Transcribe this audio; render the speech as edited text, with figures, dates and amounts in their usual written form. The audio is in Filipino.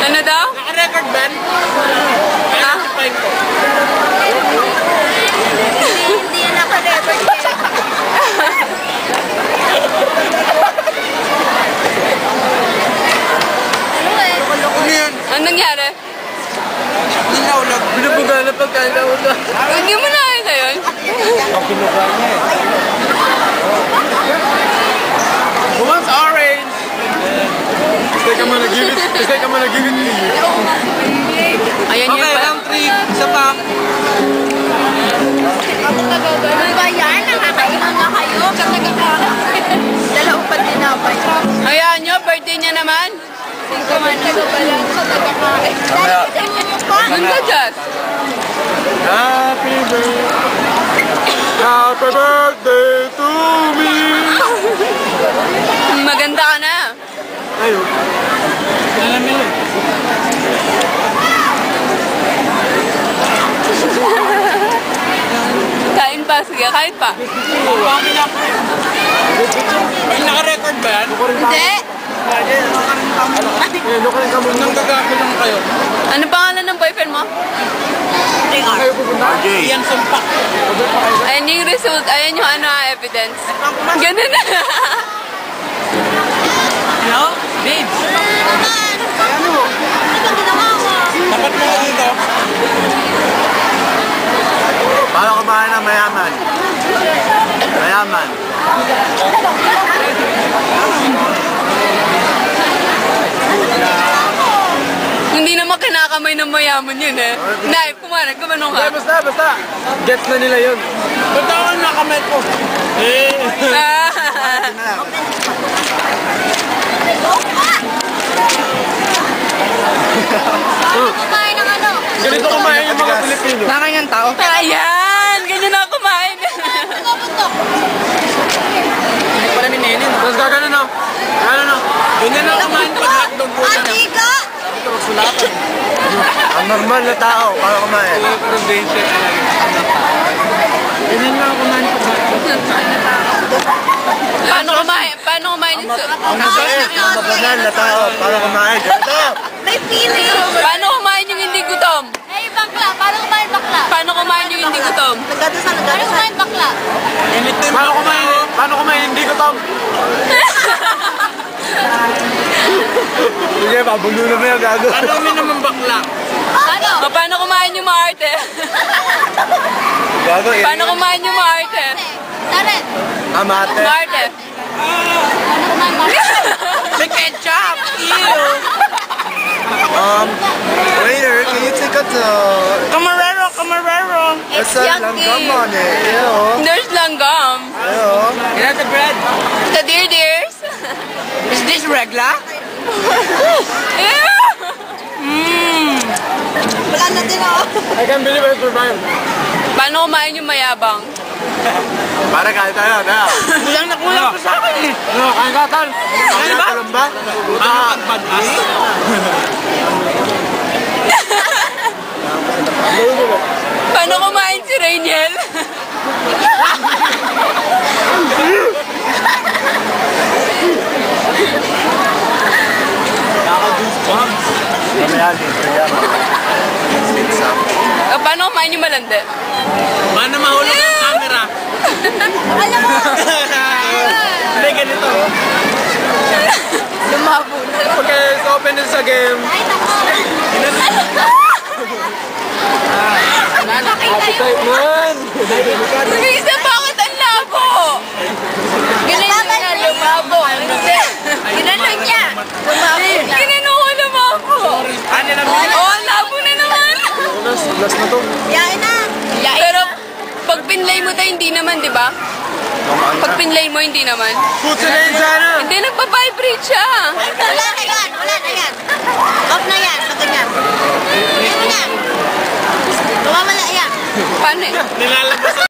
Ano daw? Naka-record ba? Ha? Hindi yan naka-record. Ano yan? Anong nangyari? Nilawlag. Binabuga na pagkalaw na. Hindi mo nakita yun? Ang pinuga niya eh. Who wants orange? Stay ka muna, give it to me. Ayan yun Okay, pa. round 3. Isa pa. Ano ba yan? Nakakailan na kayo? Dalawang pa dinapay. Hayaan nyo, birthday niya naman. Taga pa lang sa tagakain. Dahil mo pa. Doon ka, Jazz. Happy birthday to me. Maganda ka na. Ayun. Alam mo yun. Kain pa, sige, kain pa. Naka-record ba yan? Hindi. Nang gagawin lang kayo. Ano pangalan ng boyfriend mo? Iyan sumpak. Ayan yung result, ayan yung evidence. Ganun na. Hello? Babes. Ano ba ginawa mo? Dapat mo dito. Paano kumain ng mayaman? Mayaman. Hindi naman kinakamay ng mayaman yun eh. Nay, kumain, gumanong ka. Basta. Gets na nila yun. Ba't ako nakamay ko? Eh. Kumain ng ano? Ganito kumain yung mga Pilipino. Nakakanyang tao. Ayan, ganyan na kumain. Pagkapuntok. Hindi pala ni Nene. Tapos gagano na. Gagano na. Ganyan na kumain pag hotdog po na. Atiga! Ang normal na tao, paano kumain? Provincial talaga. Ganyan na kumain pag hotdog. Paano kumain yung Ang mabait, ang mabanal na tao, paano kumain? Ganito! May feeling! Paano kumain yung hindi gutom? Eh, bakla! Paano kumain bakla? Paano kumain yung hindi gutom? Nagdadasal. Paano kumain bakla? Paano kumain? Hindi ko tom. Sige, pabulo na mo yung gago. Ano naman naman bakla? Ano? O, paano kumain yung maarte? Gago, Paano kumain yung maarte? Taret! Amate. Maarte. Paano kumain bakla? May ketchup! Ew! Waiter, can you take us to... Camarero! That's a langgam on it. Ew. There's langgam. Ew. Get out the bread. The dears. Is this regla? Ew! Wala na din ako. I can't believe I survived. Paano kumain yung mayabang? Para kahit tayo, na. Kulang na kulang pa sa akin eh. Ano, kain ka, tal? Kain ba? ka ba? Ano pagbadas? Paano kumain si Rainiel? Mamaya, O, paano kumain yung malandi? Paano mahulog ang camera? Alam mo! Hindi, ganito. Lumabo na. Okay, let's open this game. Ay, nako! Appetite man! Isa, bakit ang labo? Ganun nga, lumabo. Hindi. Ginanon niya! Ginano ko lumabo. Ano na Oh, ang labo na naman. Last na to. Yain na! Pero, pag pinlay mo tayo, hindi naman, di ba? Pag pinlay mo, hindi naman. Putsa na yun sana! Hindi, nagpa-5